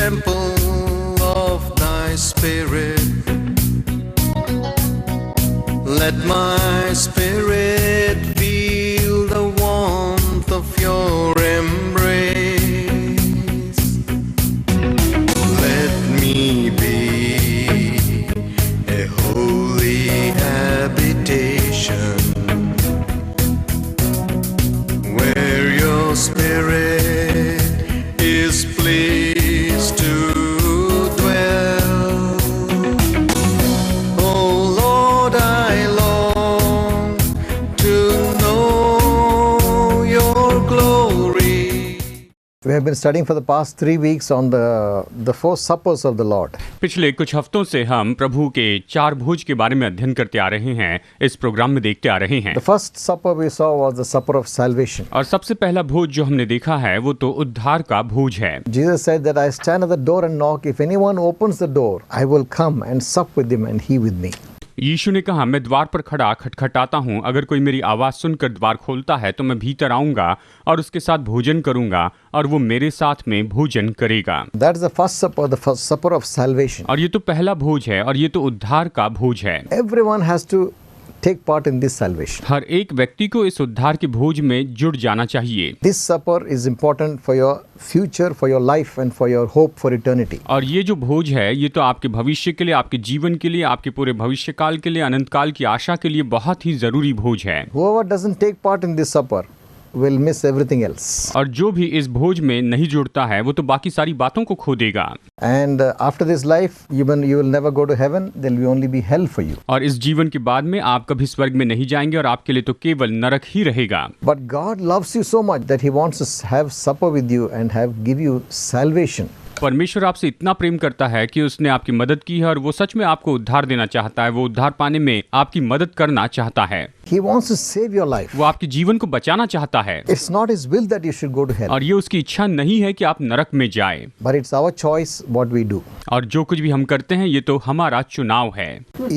temple of thy spirit. Let my spirit feel the warmth of your embrace. Let me be a holy habitation where your spirit is pleased to dwell. Oh Lord, I long to know your glory. We have been studying for the past 3 weeks on the four suppers of the Lord. पिछले कुछ हफ्तों से हम प्रभु के 4 भोज के बारे में अध्ययन करते आ रहे हैं, इस प्रोग्राम में देखते आ रहे हैं। The first supper we saw was the supper of salvation. और सबसे पहला भोज जो हमने देखा है वो तो उद्धार का भोज है। Jesus said that I stand at the door and knock. If anyone opens the door, I will come and sup with him and he with me. यीशु ने कहा, मैं द्वार पर खड़ा खटखटाता हूँ, अगर कोई मेरी आवाज़ सुनकर द्वार खोलता है तो मैं भीतर आऊँगा और उसके साथ भोजन करूँगा और वो मेरे साथ में भोजन करेगा। That is the first supper, the first supper of salvation. और ये तो पहला भोज है और ये तो उद्धार का भोज है। Everyone has to take part in this salvation. हर एक व्यक्ति को इस उद्धार के भोज में जुड़ जाना चाहिए। This supper is important for your future, for your life and for your hope for eternity. और ये जो भोज है ये तो आपके भविष्य के लिए, आपके जीवन के लिए, आपके पूरे भविष्य काल के लिए, अनंत काल की आशा के लिए बहुत ही जरूरी भोज है। Whoever doesn't take part in this supper will miss everything else. और जो भी इस भोज में नहीं जुड़ता है वो तो बाकी सारी बातों को खो देगा। And after this life, even you will never go to heaven. There will only be hell for you. और इस जीवन के बाद में आप कभी स्वर्ग में नहीं जाएंगे और आपके लिए तो केवल नरक ही रहेगा। But God loves you so much that He wants to have supper with you and give you salvation. परमेश्वर आपसे इतना प्रेम करता है कि उसने आपकी मदद की है और वो सच में आपको उद्धार देना चाहता है, वो उद्धार पाने में आपकी मदद करना चाहता है। He wants to save your life. वो आपके जीवन को बचाना चाहता है। It's not His will that you should go to hell. और ये उसकी इच्छा नहीं है कि आप नरक में जाए। But it's our choice what we do. और जो कुछ भी हम करते हैं ये तो हमारा चुनाव है।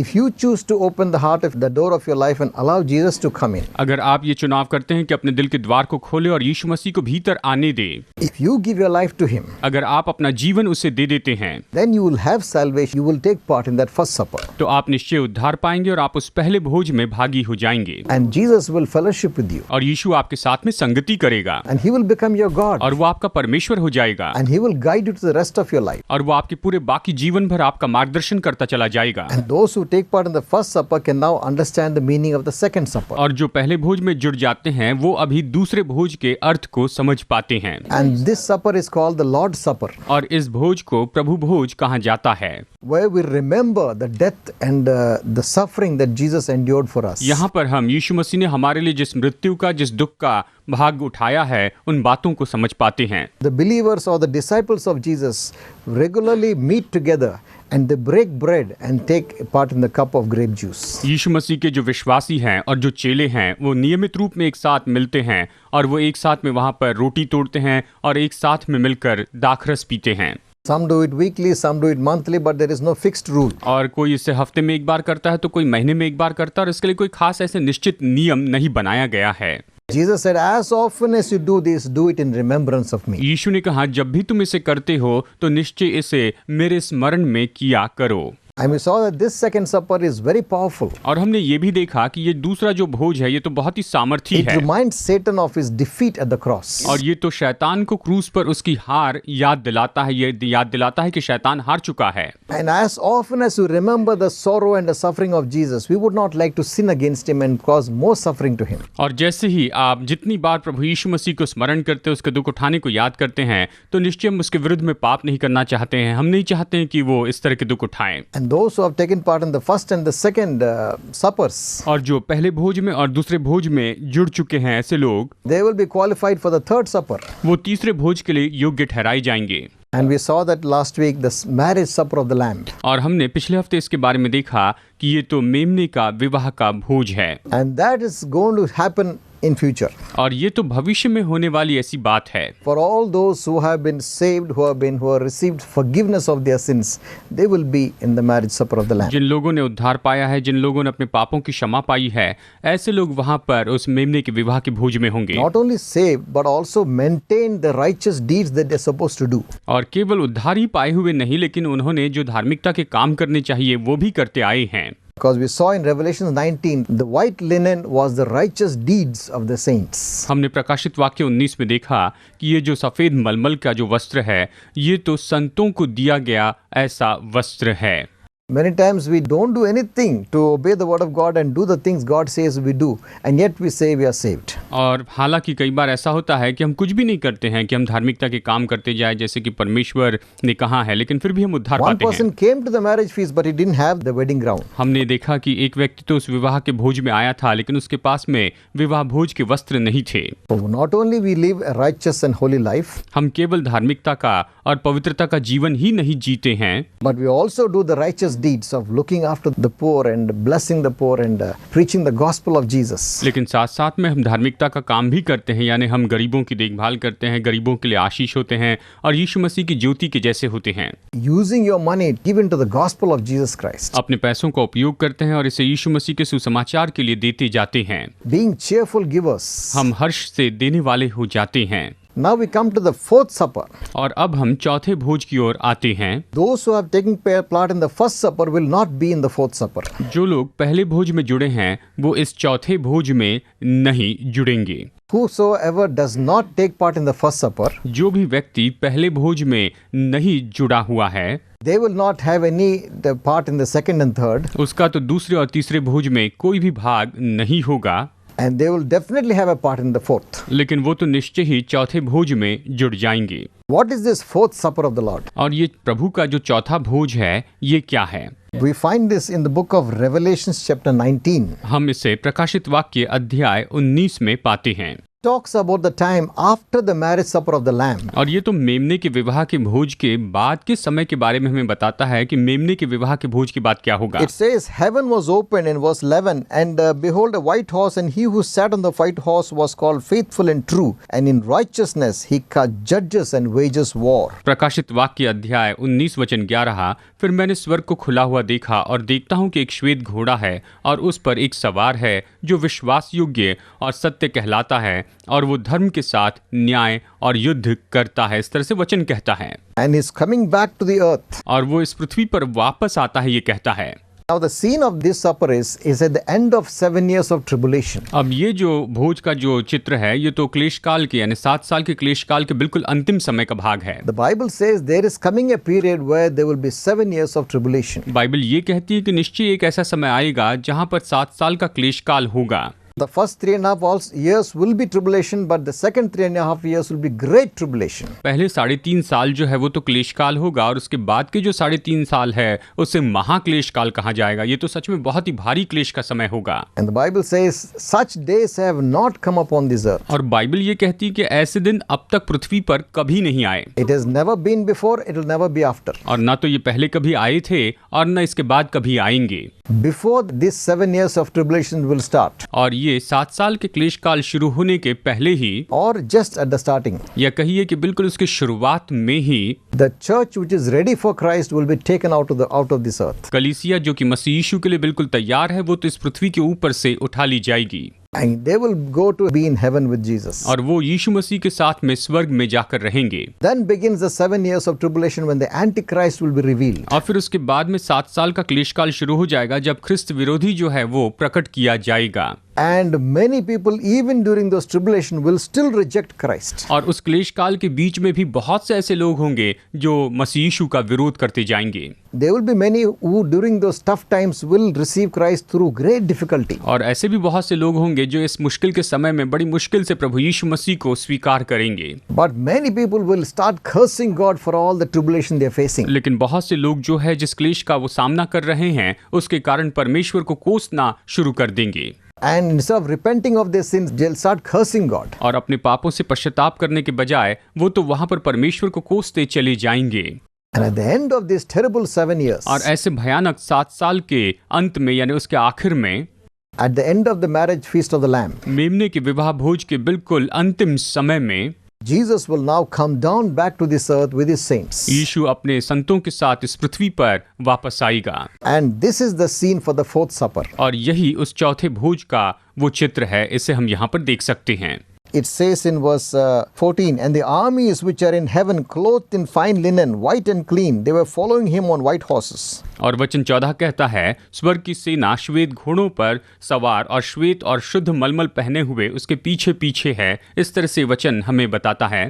If you choose to open the heart of the door of your life and allow Jesus to come in. अगर आप ये चुनाव करते हैं कि अपने दिल के द्वार को खोले और यीशु मसीह को भीतर आने दे, If you give your life to Him, अगर आप अपना जीवन उसे दे देते हैं, then you will have salvation. You will take part in that first supper. तो आप निश्चय उद्धार पाएंगे और आप उस पहले भोज में भागी हो जाएंगे। And Jesus will fellowship with you. और यीशु आपके साथ में संगति करेगा। And He will become your God. और वो आपका परमेश्वर हो जाएगा। And He will guide you to the rest of your life. और वो आपके पूरे बाकी जीवन भर आपका मार्गदर्शन करता चला जाएगा। And those who take part in the first supper can now understand the meaning of the second supper. और जो पहले भोज में जुड़ जाते हैं वो अभी दूसरे भोज के अर्थ को समझ पाते हैं। And this supper is called the Lord's Supper, और इस भोज को प्रभु भोज कहा जाता है, where we remember the death and the suffering that Jesus endured for us. यहाँ पर हम यीशु मसीह ने हमारे लिए जिस मृत्यु का, जिस दुख का भाग उठाया है, उन बातों को समझ पाते हैं। The believers or the disciples of Jesus regularly meet together and they break bread and take part in the cup of grape juice. यीशु मसीह के जो विश्वासी हैं और जो चेले हैं वो नियमित रूप में एक साथ मिलते हैं और वो एक साथ में वहाँ पर रोटी तोड़ते हैं और एक साथ में मिलकर दाखरस पीते हैं। Some do it weekly, some do it monthly, but there is no fixed rule. और कोई इसे हफ्ते में एक बार करता है तो कोई महीने में एक बार करता है और इसके लिए कोई खास ऐसे निश्चित नियम नहीं बनाया गया है। Jesus said, as often as you do this, do it in remembrance of me. यीशु ने कहा, जब भी तुम इसे करते हो तो निश्चय इसे मेरे स्मरण में किया करो। And we saw that this second supper is very powerful. और हमने ये भी देखा कि ये दूसरा जो भोज है ये तो बहुत ही सामर्थी It है। reminds Satan of his defeat at the cross. और ये तो शैतान को क्रूस पर उसकी हार याद दिलाता है, ये याद दिलाता है कि शैतान हार चुका है। And as often as we remember the sorrow and the suffering of Jesus, we would not like to sin against Him and cause more suffering to Him. और जैसे ही आप जितनी बार प्रभु यीशु मसीह को स्मरण करते हैं, उसके दुख उठाने को याद करते हैं, तो निश्चय हम उसके विरुद्ध में पाप नहीं करना चाहते हैं। हम नहीं चाहते हैं कि वो इस तरह के दुख उठाएं। And those who have taken part in the first and the second suppers, और जो पहले भोज में और दूसरे भोज में जुड़ चुके हैं ऐसे लोग, they will be qualified for the third supper. वो तीसरे भोज के लिए योग्य ठहराए जाएंगे। And we saw that last week, the marriage supper of the Lamb. और हमने पिछले हफ्ते इसके बारे में देखा कि ये तो मेमने का विवाह का भोज है। And that is going to happen in future. और ये तो भविष्य में होने वाली ऐसी बात है। For all those who have been saved, who have received forgiveness of their sins, they will be in the marriage supper of the Lamb. जिन लोगों ने उद्धार पाया है, जिन लोगों ने अपने पापों की क्षमा पाई है, ऐसे लोग वहां पर उस मेमने के विवाह के भोज में होंगे। Not only saved, but also maintain the righteous deeds that they're supposed to do. और केवल उद्धार ही पाए हुए नहीं, लेकिन उन्होंने जो धार्मिकता के काम करने चाहिए वो भी करते आए हैं। Because we saw in Revelation 19, the white linen was the righteous deeds of the saints. हमने प्रकाशित वाक्य 19 में देखा कि ये जो सफेद मलमल का जो वस्त्र है, ये तो संतों को दिया गया ऐसा वस्त्र है। Many times we don't do anything to obey the word of God and do the things God says we do, and yet we say we are saved. और हालांकि कई बार ऐसा होता है कि हम कुछ भी नहीं करते हैं, कि हम धार्मिकता के काम करते जाए जैसे कि परमेश्वर ने कहा है, लेकिन फिर भी हम उद्धार One पाते हैं। person came to the marriage feast, but he didn't have the wedding gown. हमने देखा कि एक व्यक्ति तो उस विवाह के भोज में आया था, लेकिन उसके पास में विवाह भोज के वस्त्र नहीं थे। So not only we live a righteous and holy life, हम केवल धार्मिकता का और पवित्रता का जीवन ही नहीं जीते हैं, but we also do the righteous deeds of looking after the poor and blessing the poor and preaching the gospel of Jesus. लेकिन साथ साथ में हम धार्मिकता का काम भी करते हैं, यानी हम गरीबों की देखभाल करते हैं, गरीबों के लिए आशीष होते हैं और यीशु मसीह की ज्योति के जैसे होते हैं। Using your money given to the gospel of Jesus Christ. अपने पैसों का उपयोग करते हैं और इसे यीशु मसीह के सुसमाचार के लिए देते जाते हैं। Being cheerful givers. हम हर्ष से देने वाले हो जाते हैं। Now we come to the fourth supper. और अब हम चौथे भोज की ओर आते हैं। Those who have taken part in the first supper will not be in the fourth supper. जो लोग पहले भोज में जुड़े हैं, वो इस चौथे भोज में नहीं जुड़ेंगे। Whosoever does not take part in the first supper, जो भी व्यक्ति पहले भोज में नहीं जुड़ा हुआ है, they will not have any part in the second and third, उसका तो दूसरे और तीसरे भोज में कोई भी भाग नहीं होगा, and they will definitely have a part in the fourth. लेकिन वो तो निश्चय ही चौथे भोज में जुड़ जाएंगे। What is this fourth supper of the Lord? और ये प्रभु का जो चौथा भोज है, ये क्या है? We find this in the book of Revelations chapter 19. हम इसे प्रकाशित वाक्य अध्याय 19 में पाते हैं। Talks about the time after the marriage supper of the Lamb. और ये तो मेमने के विवाह के भोज के बाद के समय के बारे में हमें बताता है कि मेमने के विवाह के भोज के बाद क्या होगा। It says, heaven was opened in verse 11, and behold a white horse, and he who sat on the white horse was called faithful and true, and in righteousness he judges and wages war. प्रकाशित वाक्य अध्याय 19 वचन 11। फिर मैंने स्वर्ग को खुला हुआ देखा और देखता हूँ कि एक श्वेत घोड़ा है और उस पर एक सवार है जो विश्वास योग्य और सत्य कहलाता है और वो धर्म के साथ न्याय और युद्ध करता है। इस तरह से वचन कहता है। And is coming back to the earth. और वो इस पृथ्वी पर वापस आता है, ये कहता है। Now the scene of this supper is at the end of 7 years of tribulation. अब ये जो भोज का जो चित्र है, ये तो क्लेश काल के यानी 7 साल के क्लेश काल के बिल्कुल अंतिम समय का भाग है। The Bible says there is coming a period where there will be 7 years of tribulation. Bible ये कहती है कि निश्चय एक ऐसा समय आएगा जहां पर 7 साल का क्लेश काल होगा। The first 3.5 years will be tribulation, but the second 3.5 years will be great tribulation. पहले 3.5 साल जो है वो तो क्लेश काल होगा और उसके बाद के जो 3.5 साल है उसे महाक्लेश काल कहा जाएगा। ये तो सच में बहुत ही भारी क्लेश का समय होगा। And the Bible says such days have not come upon this earth. और बाइबल ये कहती है कि ऐसे दिन अब तक पृथ्वी पर कभी नहीं आए। It has never been before, it will never be after. और ना तो ये पहले कभी आए थे और न इसके बाद कभी आएंगे। Before this 7 years of tribulation will start, और ये 7 साल के क्लेश काल शुरू होने के पहले ही, or just at the starting, या कहिए कि बिल्कुल उसके शुरुआत में ही, the church which is ready for Christ will be taken out of this earth. कलीसिया जो कि मसीह यीशु के लिए बिल्कुल तैयार है, वो तो इस पृथ्वी के ऊपर से उठा ली जाएगी। And they will go to be in heaven with Jesus. और वो यीशु मसीह के साथ में स्वर्ग में जाकर रहेंगे। Then begins the 7 years of tribulation when the Antichrist will be revealed. और फिर उसके बाद में 7 साल का क्लेश काल शुरू हो जाएगा जब ख्रिस्त विरोधी जो है वो प्रकट किया जाएगा। And many people even during those tribulation will still reject Christ. और उस क्लेश काल के बीच में भी बहुत से ऐसे लोग होंगे जो मसीह यीशु का विरोध करते जाएंगे। There will be many who during those tough times will receive Christ through great difficulty. और ऐसे भी बहुत से लोग होंगे जो इस मुश्किल के समय में बड़ी मुश्किल से प्रभु यीशु मसीह को स्वीकार करेंगे। But many people will start cursing God for all the tribulation they are facing. लेकिन बहुत से लोग जो है जिस क्लेश का वो सामना कर रहे हैं उसके कारण परमेश्वर को कोसना शुरू कर देंगे। And instead of repenting of their sins, they'll start cursing God. और अपने पापों से पश्चाताप करने के बजाय वो तो वहां पर परमेश्वर को कोसते चले जाएंगे। And at the end of this terrible 7 years, और ऐसे भयानक 7 साल के अंत में यानी उसके आखिर में, At the end of the marriage feast of the Lamb, मेमने के विवाह भोज के बिल्कुल अंतिम समय में Jesus will now come down back to this earth with his saints. यीशु अपने संतों के साथ इस पृथ्वी पर वापस आएगा। And this is the scene for the fourth supper. और यही उस चौथे भोज का वो चित्र है, इसे हम यहाँ पर देख सकते हैं। It says in verse 14, and the armies which are in heaven, clothed in fine linen, white and clean, they were following him on white horses. और वचन 14 कहता है, स्वर्ग की सेना श्वेत घोड़ों पर सवार और श्वेत और शुद्ध मलमल पहने हुए उसके पीछे पीछे है। इस तरह से वचन हमें बताता है।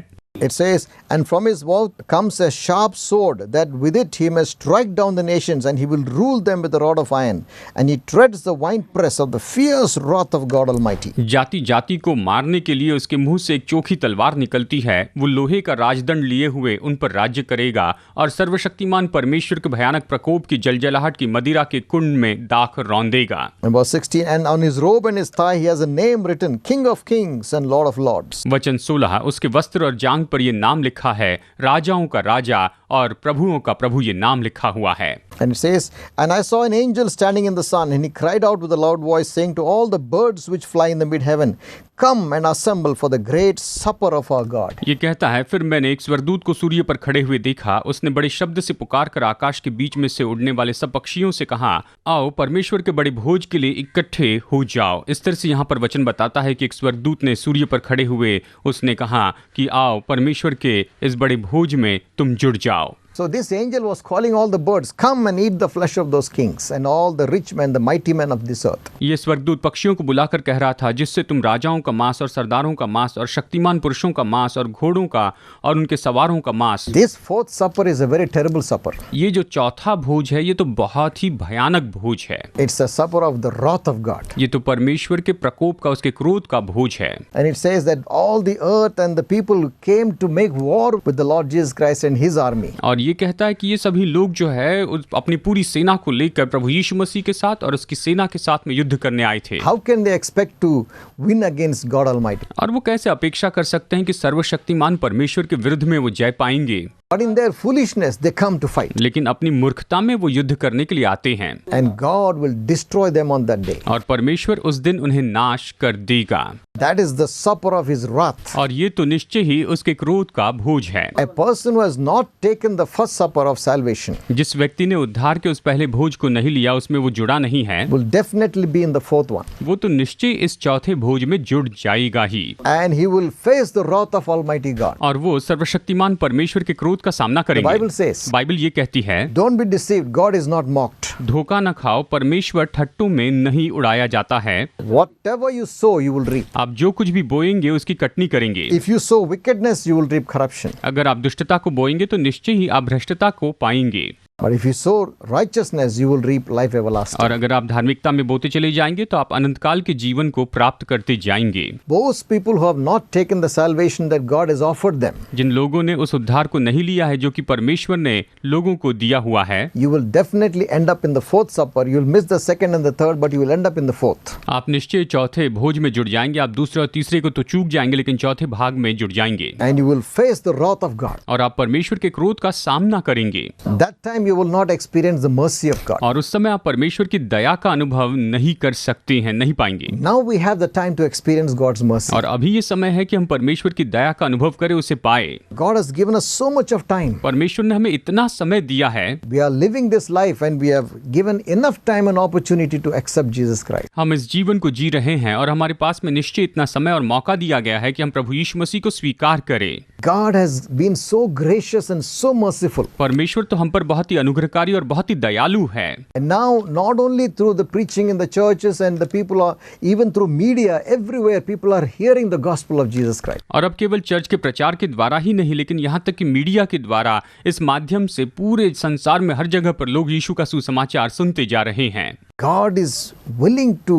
It says, and from his mouth comes a sharp sword, that with it he may strike down the nations, and he will rule them with a rod of iron, and he treads the winepress of the fierce wrath of God Almighty. जाति जाति को मारने के लिए उसके मुंह से एक चोखी तलवार निकलती है। वो लोहे का राजदंड लिए हुए उन पर राज्य करेगा और सर्वशक्तिमान परमेश्वर के भयानक प्रकोप की जलजलाहट की मदिरा के कुंड में दाख रौंदेगा। And verse 16, and on his robe and his thigh he has a name written, King of Kings and Lord of Lords. वचन 16, उसके वस्त्र और जांघ पर ये नाम लिखा है, राजाओं का राजा और प्रभुओं का प्रभु, ये नाम लिखा हुआ है। And it says, and I saw an angel standing in the sun, and he cried out with a loud voice, saying to all the birds which fly in the mid-heaven, come and assemble for the great supper of our God. ये कहता है, फिर मैंने एक स्वर्गदूत को सूर्य पर खड़े हुए देखा। उसने बड़े शब्द से पुकार कर आकाश के बीच में से उड़ने वाले सब पक्षियों से कहा, आओ परमेश्वर के बड़े भोज के लिए इकट्ठे हो जाओ। इस तरह से यहाँ पर वचन बताता है कि एक स्वर्गदूत ने सूर्य पर खड़े हुए उसने कहा कि आओ परमेश्वर के इस बड़े भोज में तुम जुड़ जाओ। So this angel was calling all the birds, come and eat the flesh of those kings and all the rich men, the mighty men of this earth. ये स्वर्गदूत पक्षियों को बुलाकर कह रहा था, जिससे तुम राजाओं का मांस और सरदारों का मांस और शक्तिमान पुरुषों का मांस और घोड़ों का और उनके सवारों का मांस। This fourth supper is a very terrible supper. ये जो चौथा भोज है, ये तो बहुत ही भयानक भोज है। It's a supper of the wrath of God. ये तो परमेश्वर के प्रकोप का, उसके क्रोध का भोज है। And it says that all the earth and the people came to make war with the Lord Jesus Christ and his army. और ये कहता है कि ये सभी लोग जो है अपनी पूरी सेना को लेकर प्रभु यीशु मसीह के साथ और उसकी सेना के साथ में युद्ध करने आए थे। How can they expect to win against God Almighty? और वो कैसे अपेक्षा कर सकते हैं कि सर्वशक्तिमान परमेश्वर के विरुद्ध में वो जय पाएंगे? But in their foolishness they come to fight. लेकिन अपनी मूर्खता में वो युद्ध करने के लिए आते हैं। And God will destroy them on that day. और परमेश्वर उस दिन उन्हें नाश कर देगा। That is the supper of his wrath. और ये तो निश्चय ही उसके क्रोध का भोज है। A person who has not taken the first supper of salvation जिस व्यक्ति ने उद्धार के उस पहले भोज को नहीं लिया, उसमें वो जुड़ा नहीं है, will definitely be in the fourth one. वो तो निश्चय इस चौथे भोज में जुड़ जाएगा ही। And he will face the wrath of Almighty God. और वो सर्वशक्तिमान परमेश्वर के क्रोध का सामना The करेंगे। Bible says, बाइबल ये कहती है, don't be deceived, God is not mocked. धोखा न खाओ, परमेश्वर ठट्टों में नहीं उड़ाया जाता है। Whatever you sow, you will reap. आप जो कुछ भी बोएंगे उसकी कटनी करेंगे। If you sow wickedness, you will reap corruption. अगर आप दुष्टता को बोएंगे तो निश्चय ही आप भ्रष्टता को पाएंगे। But if you sow righteousness, you will reap life everlasting. और अगर आप धार्मिकता में बोते चले जाएंगे तो आप अनंतकाल के जीवन को प्राप्त करते जाएंगे। Those people who have not taken the salvation that God has offered them, जिन लोगों ने उस उद्धार को नहीं लिया है जो कि परमेश्वर ने लोगों को दिया हुआ है, you will definitely end up in the fourth supper. You will miss the second and the third, but you will end up in the fourth. आप निश्चय चौथे भोज में जुड़ जाएंगे। आप दूसरे और तीसरे को तो चूक जाएंगे, लेकिन चौथे भाग में जुड़ जाएंगे। And you will face the wrath of God. और आप परमेश्वर के क्रोध का सामना करेंगे। That time you will not experience the mercy of God. और उस समय आप परमेश्वर की दया का अनुभव नहीं कर सकते हैं, नहीं पाएंगे। Now we have the time to experience God's mercy. और अभी ये समय है कि हम परमेश्वर की दया का अनुभव करें, उसे पाए। God has given us so much of time. परमेश्वर ने हमें इतना समय दिया है। We are living this life and we have given enough time and opportunity to accept Jesus Christ. हम इस जीवन को जी रहे हैं और हमारे पास में निश्चय इतना समय और मौका दिया गया है कि हम प्रभु यीशु मसीह को स्वीकार करें। God has been so gracious and so merciful. परमेश्वर तो हम पर बहुत ही अनुग्रहकारी और बहुत ही दयालु है। And now, not only through the preaching in the churches and the people are, even through media, everywhere people are hearing the gospel of Jesus Christ. और अब केवल चर्च के प्रचार के द्वारा ही नहीं, लेकिन यहाँ तक कि मीडिया के द्वारा इस माध्यम से पूरे संसार में हर जगह पर लोग यीशु का सुसमाचार सुनते जा रहे हैं। God is willing to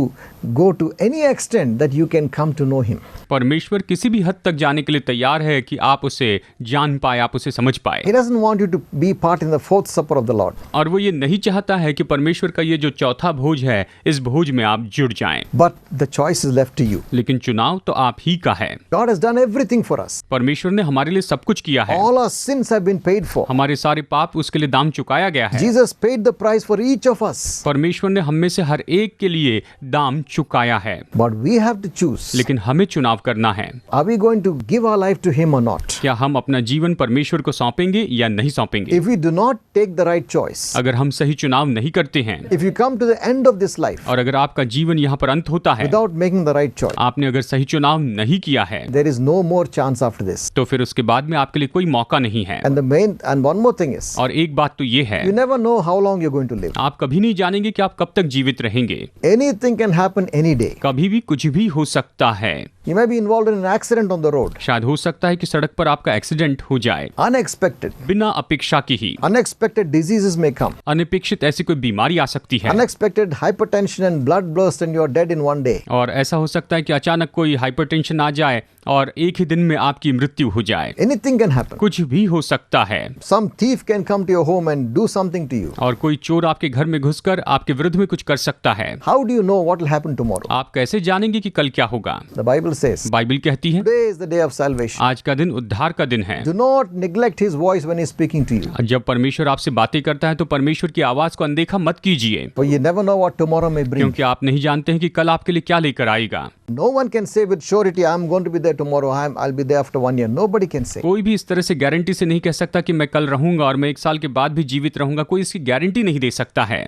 go to any extent that you can come to know Him. परमेश्वर किसी भी हद तक जाने के लिए तैयार है कि आप उसे जान पाए, आप उसे समझ पाए। He doesn't want you to be part in the fourth supper supper of the Lord. और वो ये नहीं चाहता है कि परमेश्वर का ये जो चौथा भोज है, इस भोज में आप जुड़ जाएं। But the choice is left to you. लेकिन चुनाव तो आप ही का है। God has done everything for us. परमेश्वर ने हमारे लिए सब कुछ किया है। All our sins have been paid for. हमारे सारे पाप उसके लिए दाम चुकाया गया है। Jesus paid the price for each of us. परमेश्वर ने हम में से हर एक के लिए दाम चुकाया है। But we have to choose. लेकिन हमें चुनाव करना है। Are we going to give our life to Him or not? क्या हम अपना जीवन परमेश्वर को सौंपेंगे या नहीं सौंपेंगे? If we do not take the right choice, अगर हम सही चुनाव नहीं करते हैं, if you come to the end of this life और अगर आपका जीवन यहाँ पर अंत होता है, without making the right choice, आपने अगर सही चुनाव नहीं किया है, there is no more chance after this. तो फिर उसके बाद में आपके लिए कोई मौका नहीं है। And one more thing is, और एक बात तो ये है, you never know how long you're going to live. आप कभी नहीं जानेंगे कि आप कब तक जीवित रहेंगे। Anything can happen any day. कभी भी कुछ भी हो सकता है। You may be involved in an accident on the road. शायद हो सकता है कि सड़क पर आपका एक्सीडेंट हो जाए, Unexpected. बिना अपेक्षा के ही। Unexpected diseases may come. अनपेक्षित ऐसी कोई बीमारी आ सकती है, Unexpected hypertension and blood burst and you're dead in one day. और ऐसा हो सकता है कि अचानक कोई हाइपरटेंशन आ जाए और एक ही दिन में आपकी मृत्यु हो जाए। Anything can happen. कुछ भी हो सकता है। Some thief can come to your home and do something to you. और कोई चोर आपके घर में घुसकर आपके विरुद्ध में कुछ कर सकता है। How do you know what will happen tomorrow? आप कैसे जानेंगे कि कल क्या होगा? The Bible says, बाइबल कहती है, today is the day of salvation. आज का दिन उद्धार का दिन है। Do not neglect His voice when He's speaking to you. जब परमेश्वर आपसे बातें करता है तो परमेश्वर की आवाज को अनदेखा मत कीजिए, For you never know what tomorrow may bring. क्योंकि आप नहीं जानते हैं कि कल आपके लिए क्या लेकर आएगा। No one can say with surety, I'm going to be there tomorrow. I'll be there after 1 year. Nobody can say. कोई भी इस तरह से गारंटी से नहीं कह सकता कि मैं कल रहूंगा और मैं 1 साल के बाद भी जीवित रहूंगा। कोई इसकी गारंटी नहीं दे सकता है।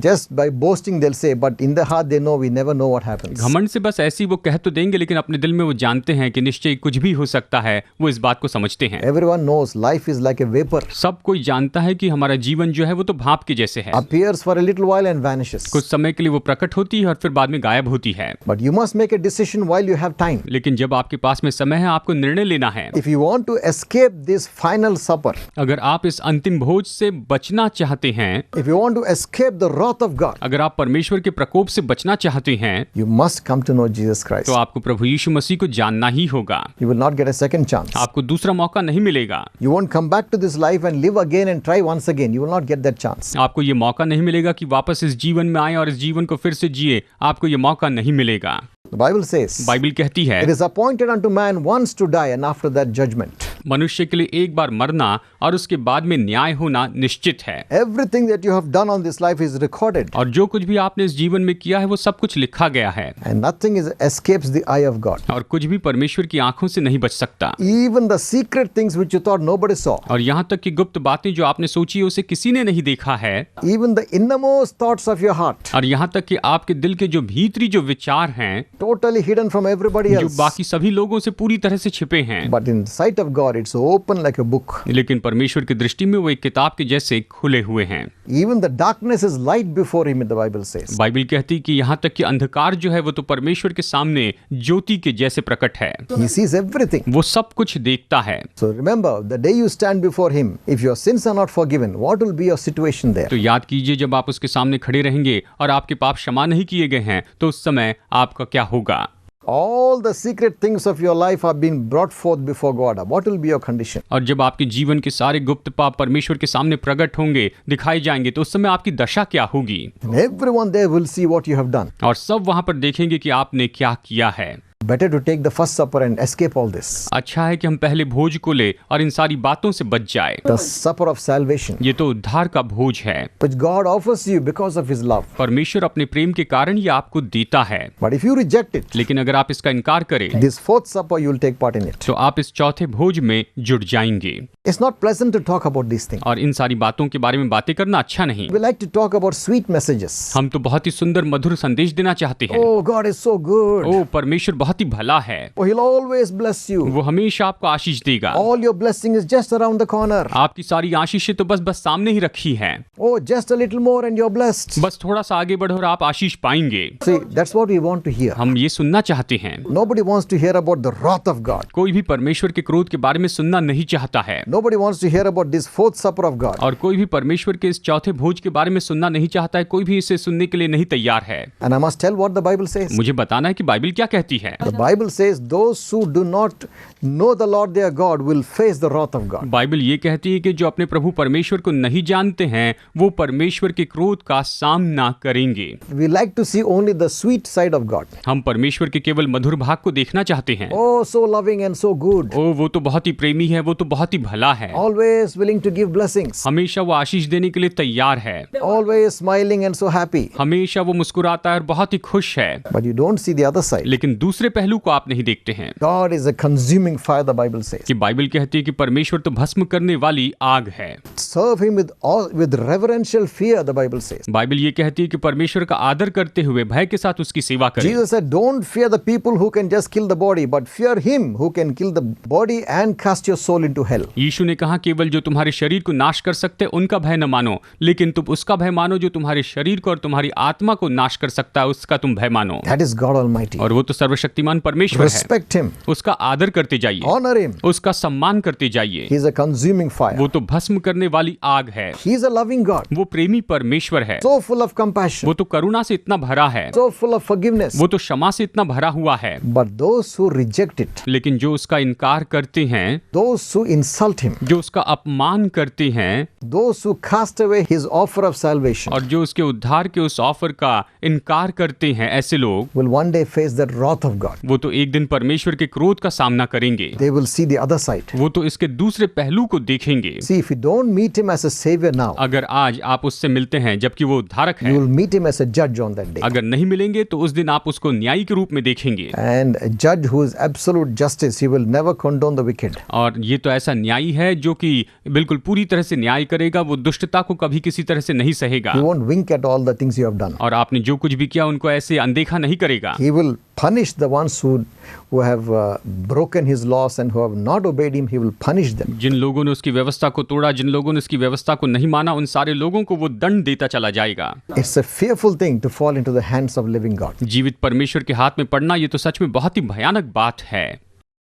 Just by boasting they'll say, but in the heart they know we never know what happens. घमंड से बस ऐसी वो कह तो देंगे, लेकिन अपने दिल में वो जानते हैं कि निश्चय कुछ भी हो सकता है। वो इस बात को समझते हैं। Everyone knows life is like a vapor. सब कोई जानता है कि हमारा जीवन जो है वो तो भाप के जैसे है, Appears for a little while and vanishes. कुछ समय के लिए वो प्रकट होती है और फिर बाद में गायब होती है। But you must make a decision while you have time. लेकिन जब आपके पास में समय है, आपको निर्णय लेना है। If you want to escape this final supper, अगर आप इस अंतिम भोज से बचना चाहते हैं, if you want to escape the wrath of God, अगर आप परमेश्वर के प्रकोप से बचना चाहते हैं, you must come to know Jesus Christ. तो आपको प्रभु यीशु मसीह को जानना ही होगा। You will not get a second chance. आपको दूसरा मौका नहीं मिलेगा। You won't come back to this life and live again and try once again. You will not get that chance. आपको ये मौका नहीं मिलेगा कि वापस इस जीवन में आए और इस जीवन को फिर से जिए। आपको ये मौका नहीं मिलेगा। The Bible says, बाइबल कहती है, it is appointed unto man once to die and after that judgment. मनुष्य के लिए एक बार मरना और उसके बाद में न्याय होना निश्चित है। Everything that you have done on this life is recorded. और जो कुछ भी आपने इस जीवन में किया है वो सब कुछ लिखा गया है। And nothing escapes the eye of God. और कुछ भी परमेश्वर की आंखों से नहीं बच सकता। Even the secret things which you thought nobody saw. और यहाँ तक कि गुप्त बातें जो आपने सोची उसे किसी ने नहीं देखा है। Even the innermost thoughts of your heart. और यहाँ तक कि आपके दिल के जो भीतरी जो विचार हैं, Totally hidden from everybody जो else. बाकी सभी लोगों से पूरी तरह से छिपे हैं। But in the sight of God, it's open like a book. लेकिन परमेश्वर की दृष्टि में वो एक किताब के जैसे खुले हुए हैं। Even the darkness is light before Him, the Bible says. Bible कहती कि यहाँ तक कि अंधकार जो है वो तो परमेश्वर के सामने ज्योति के जैसे प्रकट है। He sees everything. वो सब कुछ देखता है। So remember, the day you stand before Him, if your sins are not forgiven, what will be your situation there? तो याद कीजिए, जब आप उसके सामने खड़े रहेंगे और आपके पाप क्षमा नहीं किए गए हैं, तो उस समय आपका क्या होगा? All the secret things of your life are being brought forth before God. What will be your condition? और जब आपके जीवन के सारे गुप्त पाप परमेश्वर के सामने प्रकट होंगे, दिखाए जाएंगे, तो उस समय आपकी दशा क्या होगी? And everyone there will see what you have done. और सब वहां पर देखेंगे कि आपने क्या किया है। Better to take the first supper and escape all this. अच्छा है कि हम पहले भोज को ले और इन सारी बातों से बच जाए। The supper of salvation, ये तो उद्धार का भोज है, which God offers you because of His love. परमेश्वर अपने प्रेम के कारण ये आपको देता है। But if you reject it, लेकिन अगर आप इसका इनकार करें, this fourth supper you will take part in it. तो आप इस चौथे भोज में जुड़ जाएंगे। It's not pleasant to talk about these things. और इन सारी बातों के बारे में बातें करना अच्छा नहीं। We like to talk about sweet messages. हम तो बहुत ही सुंदर मधुर संदेश देना चाहते हैं। Oh, God is so good. ओ परमेश्वर बहुत ही भला है, Oh, He'll always bless you. वो हमेशा आपको आशीष देगा। All your blessing is just around the corner. आपकी सारी आशीषें तो बस सामने ही रखी है। Oh, just a little more and you're blessed. बस थोड़ा सा आगे बढ़ो और आप आशीष पाएंगे। See, that's what we want to hear. हम ये सुनना चाहते हैं। Nobody wants to hear about the wrath of God. कोई भी परमेश्वर के क्रोध के बारे में सुनना नहीं चाहता है। Nobody wants to hear about this fourth supper of God. और कोई भी परमेश्वर के इस चौथे भोज के बारे में सुनना नहीं चाहता है। कोई भी इसे सुनने के लिए नहीं तैयार है। And I must tell what the Bible says. मुझे बताना है कि बाइबल क्या कहती है। The Bible says those who do not know the Lord their God will face the wrath of God. Bible ये कहती है कि जो अपने प्रभु परमेश्वर को नहीं जानते हैं वो परमेश्वर के क्रोध का सामना करेंगे। We like to see only the sweet side of God. हम परमेश्वर के केवल मधुर भाग को देखना चाहते हैं। Oh, so loving and so good. ओ वो तो बहुत ही प्रेमी है, वो तो बहुत ही भला है, Always willing to give blessings. हमेशा वो आशीष देने के लिए तैयार है, Always smiling and so happy. हमेशा वो मुस्कुराता है और बहुत ही खुश है। But you don't see the other side. लेकिन दूसरे पहलू को आप नहीं देखते हैं God is a consuming fire, the Bible says. कि बाइबल कहती है कि परमेश्वर तो भस्म करने वाली आग है। Serve him with reverential fear, the Bible says. Bible ये कहती है कि परमेश्वर का आदर करते हुए भय के साथ उसकी सेवा करें। Jesus said, don't fear the people who can just kill the body, but fear him who can kill the body and cast your soul into hell. यीशु ने कहा केवल जो तुम्हारे शरीर को नाश कर सकते हैं उनका भय न मानो, लेकिन तुम उसका भय मानो जो तुम्हारे शरीर को और तुम्हारी आत्मा को नाश कर सकता है, उसका तुम भय मानो। That is God Almighty. और वो तो सर्वशक्तिमान परमेश्वर है। Respect him. उसका आदर करते जाइए, Honor him. उसका सम्मान करते जाइए। He is a consuming fire. वो तो भस्म करने वाली आग है। He is a loving God. वो प्रेमी परमेश्वर है। So full of compassion. वो तो करुणा से इतना भरा है। So full of forgiveness. वो तो क्षमा से इतना भरा हुआ है। But those who reject it, लेकिन जो उसका इनकार करते हैं, those who insult him, जो उसका अपमान करते हैं, those who cast away his offer of salvation, और जो उसके उद्धार के उस ऑफर का इनकार करते हैं, ऐसे लोग will one day face the wrath of God. वो तो एक दिन परमेश्वर के क्रोध का सामना करेंगे। They will see the other side. वो तो इसके दूसरे पहलू को देखेंगे। See, if you don't meet him as a savior now, अगर आज आप उससे मिलते हैं जबकि वो उद्धारक है, you will meet him as a judge on that day. अगर नहीं मिलेंगे तो उस दिन आप उसको न्यायी के रूप में देखेंगे। And a judge who is absolute justice, he will never condone the wicked. और ये तो ऐसा न्यायी है जो कि बिल्कुल पूरी तरह से न्याय करेगा, वो दुष्टता को कभी किसी तरह से नहीं सहेगा। He won't wink at all the things you have done. और आपने जो कुछ भी किया उनको ऐसे अनदेखा नहीं करेगा। He will punish the ones who have broken his laws and who have not obeyed him. He will punish them. जिन लोगों ने उसकी व्यवस्था को तोड़ा, जिन लोगों ने उसकी व्यवस्था को नहीं माना, उन सारे लोगों को वो दंड देता चला जाएगा। It's a fearful thing to fall into the hands of living God. जीवित परमेश्वर के हाथ में पड़ना ये तो सच में बहुत ही भयानक बात है।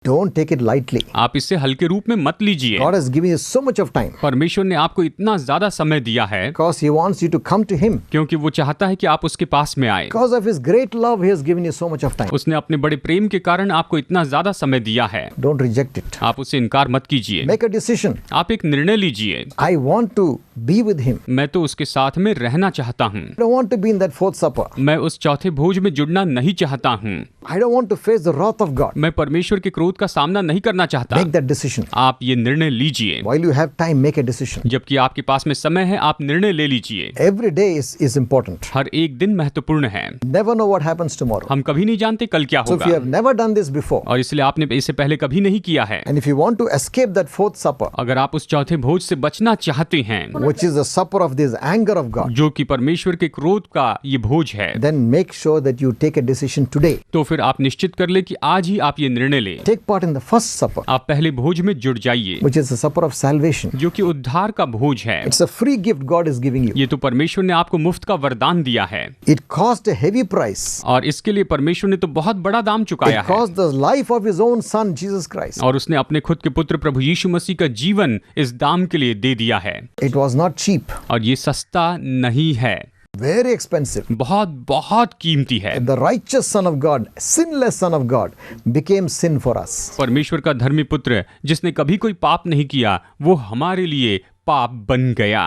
Don't take it lightly. आप इससे हल्के रूप में मत लीजिए। God has given you so much of time परमेश्वर ने आपको इतना ज्यादा समय दिया है because He wants you to come to Him. क्योंकि वो चाहता है कि आप उसके पास में आए। Because of His great love, He has given you so much of time. उसने अपने बड़े प्रेम के कारण आपको इतना ज्यादा समय दिया है। Don't reject it. आप उससे इनकार मत कीजिए। Make a decision. आप एक निर्णय लीजिए। I want to be with Him. मैं तो उसके साथ में रहना चाहता हूँ। I don't want to be in that fourth supper. मैं उस चौथे भोज में जुड़ना नहीं चाहता हूँ। I don't want to face the wrath of God. मैं परमेश्वर के क्रोध का सामना नहीं करना चाहता। Make that decision. आप ये निर्णय लीजिए। While you have time, make a decision. जबकि आपके पास में समय है, आप निर्णय ले लीजिए। Every day is important. हर एक दिन महत्वपूर्ण है। Never know what happens tomorrow. हम कभी नहीं जानते कल क्या So if you होगा, have never done this before, और इसलिए आपने इसे पहले कभी नहीं किया है। and if you want to escape that fourth supper, अगर आप उस चौथे भोज से बचना चाहते हैं, which is the supper of this anger of God, जो कि परमेश्वर के क्रोध का ये भोज है, then make sure that you take a decision today. तो फिर आप निश्चित कर ले कि आज ही आप ये निर्णय लें। Take part in the first supper, आप पहले भोज में जुड़ जाइए, which is the supper of salvation. जो कि उद्धार का भोज है। It's a free gift God is giving you. ये तो परमेश्वर ने आपको मुफ्त का वरदान दिया है, It cost a heavy price. और इसके लिए परमेश्वर ने तो बहुत बड़ा दाम चुकाया It है। cost the life of His own Son, Jesus Christ. और उसने अपने खुद के पुत्र प्रभु यीशु मसीह का जीवन इस दाम के लिए दे दिया है। It was not cheap, और ये सस्ता नहीं है, very expensive. बहुत बहुत कीमती है। The righteous Son of God, sinless Son of God, became sin for us. परमेश्वर का धर्मी पुत्र जिसने कभी कोई पाप नहीं किया, वो हमारे लिए पाप बन गया।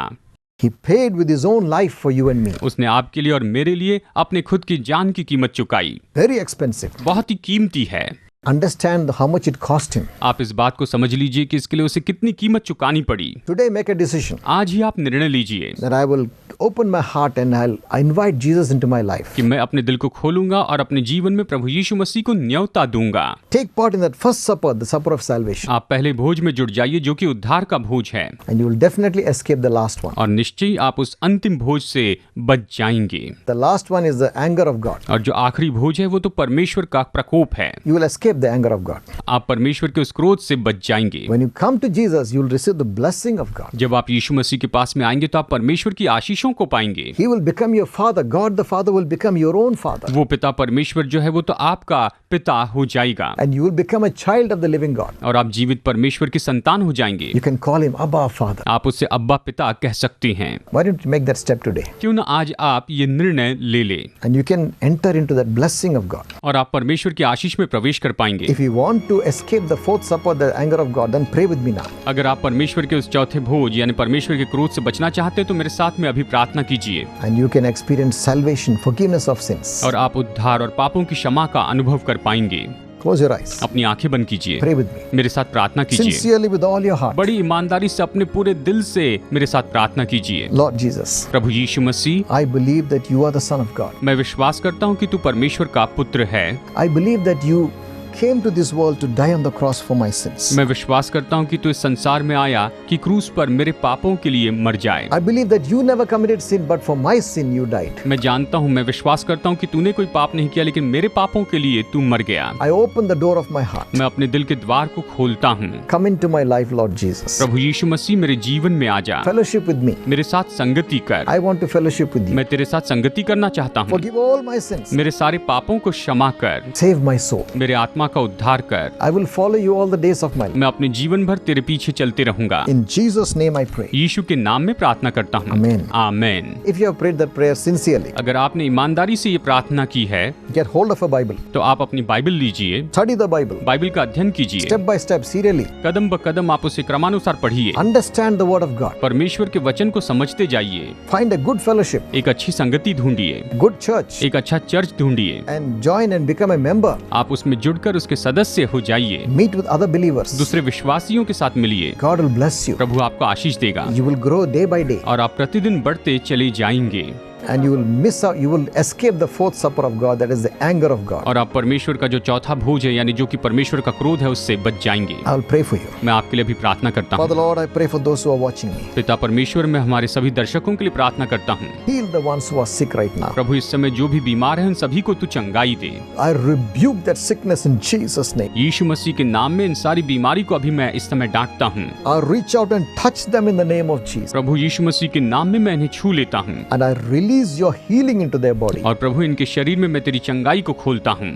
He paid with His own life for you and me. उसने आपके लिए और मेरे लिए अपने खुद की जान की कीमत चुकाई। Very expensive. बहुत ही कीमती है। Understand how much it cost Him. आप इस बात को समझ लीजिए कि इसके लिए उसे कितनी कीमत चुकानी पड़ी। Today, make a decision आज ही आप निर्णय लीजिए that I will open my heart and I invite Jesus into my life. कि मैं अपने दिल को खोलूंगा और अपने जीवन में प्रभु यीशु मसीह को न्योता दूंगा। Take part in that first supper, the supper of salvation, आप पहले भोज में जुड़ जाइए जो कि उद्धार का भोज है, and you will definitely escape the last one. और निश्चय आप उस अंतिम भोज से बच जाएंगे। The last one is the anger of God. और जो आखिरी भोज है वो तो परमेश्वर का प्रकोप है। You will escape escape the anger of God. आप परमेश्वर के उस क्रोध से बच जाएंगे। When you come to Jesus, you will receive the blessing of God. जब आप यीशु मसीह के पास में आएंगे तो आप परमेश्वर की आशीषों को पाएंगे। He will become your father. God the Father will become your own father. वो पिता परमेश्वर जो है वो तो आपका पिता हो जाएगा And you will become a child of the living God. और आप जीवित परमेश्वर की संतान हो जाएंगे। You can call him Abba Father. आप उससे अब्बा पिता कह सकते हैं। Why don't you make that step today? क्यों ना आज आप ये निर्णय ले लें And you can enter into that blessing of God. और आप परमेश्वर की आशीष में प्रवेश कर पाएंगे। If you want to escape the fourth supper, the anger of God, then pray with me now. अगर आप परमेश्वर के उस चौथे भोज यानी परमेश्वर के क्रोध से बचना चाहते हैं तो मेरे साथ में अभी प्रार्थना कीजिए And you can experience salvation, forgiveness of sins. और आप उद्धार और पापों की क्षमा का अनुभव कर पाएंगे। Close your eyes. अपनी आंखें बंद कीजिए, Pray with me. मेरे साथ प्रार्थना कीजिए, Sincerely with all your heart. बड़ी ईमानदारी से अपने पूरे दिल से मेरे साथ प्रार्थना कीजिए। Lord Jesus, Prabhu Yeshu Masih, I believe that you are the Son of God. मैं विश्वास करता हूँ कि तू परमेश्वर का पुत्र है। I believe that you came to this world to die on the cross for my sins. मैं विश्वास करता हूँ कि तू इस संसार में आया कि क्रूस पर मेरे पापों के लिए मर जाए। I believe that you never committed sin, but for my sin you died. मैं जानता हूँ, मैं विश्वास करता हूँ कि तूने कोई पाप नहीं किया लेकिन मेरे पापों के लिए तू मर गया। I open the door of my heart. मैं अपने दिल के द्वार को खोलता हूँ। Come into my life, Lord Jesus. प्रभु यीशु मसीह मेरे जीवन में आ जा, Fellowship with me. मेरे साथ संगति कर। I want to fellowship with you. मैं तेरे साथ संगति करना चाहता हूँ। Forgive all my sins. मेरे सारे पापों को क्षमा कर, Save my soul. मेरे आत्मा का उद्धार कर। I will follow you all the days of my life. मैं अपने जीवन भर तेरे पीछे चलते रहूंगा। In Jesus' name I pray. यीशु के नाम में प्रार्थना करता हूँ। Amen. Amen. If you have prayed that prayer sincerely, अगर आपने ईमानदारी से ये प्रार्थना की है get hold of a Bible. तो आप अपनी बाइबल लीजिए, Study the Bible. बाइबल का अध्ययन कीजिए, Step by step, serially. कदम ब कदम आप उसे क्रमानुसार पढ़िए, Understand the Word of God. परमेश्वर के वचन को समझते जाइए, Find a good fellowship, एक अच्छी संगति ढूंढिए, good church, एक अच्छा चर्च ढूंढिए, and join and become a member. आप उसमें जुड़कर उसके सदस्य हो जाइए, Meet with other believers. दूसरे विश्वासियों के साथ मिलिए। God will bless you. प्रभु आपको आशीष देगा You will grow day by day, और आप प्रतिदिन बढ़ते चले जाएंगे and you will miss out. You will escape the fourth supper of God, that is the anger of God. और आप परमेश्वर का जो चौथा भोज है यानी जो कि परमेश्वर का क्रोध है उससे बच जाएंगे। I will pray for you. मैं आपके लिए भी प्रार्थना करता Father हूँ। Lord, I pray for those who are watching me. पिता परमेश्वर, मैं हमारे सभी दर्शकों के लिए प्रार्थना करता हूँ। Heal the ones who are sick right now. प्रभु इस समय जो भी बीमार हैं उन सभी को तू चंगाई दे। I rebuke that sickness in Jesus' name. यीशु मसीह के नाम में इन सारी बीमारी को अभी मैं इस समय डांटता हूँ। I reach out and touch them in the name of Jesus. प्रभु यीशु मसीह के नाम में मैं इन्हें छू लेता हूँ And I release your healing into their body. और प्रभु इनके शरीर में मैं तेरी चंगाई को खोलता हूँ।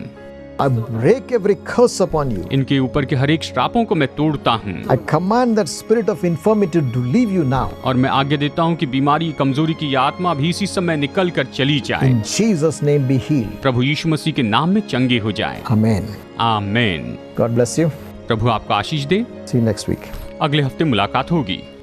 I break every curse upon you. इनके ऊपर के हर एक श्रापों को मैं तोड़ता हूँ I command that spirit of infirmity to leave you now. और मैं आज्ञा देता हूँ कि बीमारी, कमजोरी की आत्मा भी इसी समय निकल कर चली जाए। In Jesus' name be healed. प्रभु यीशु मसीह के नाम में चंगे हो जाए। Amen. Amen. God bless you. प्रभु आपको आशीष दे। See you next week. अगले हफ्ते मुलाकात होगी।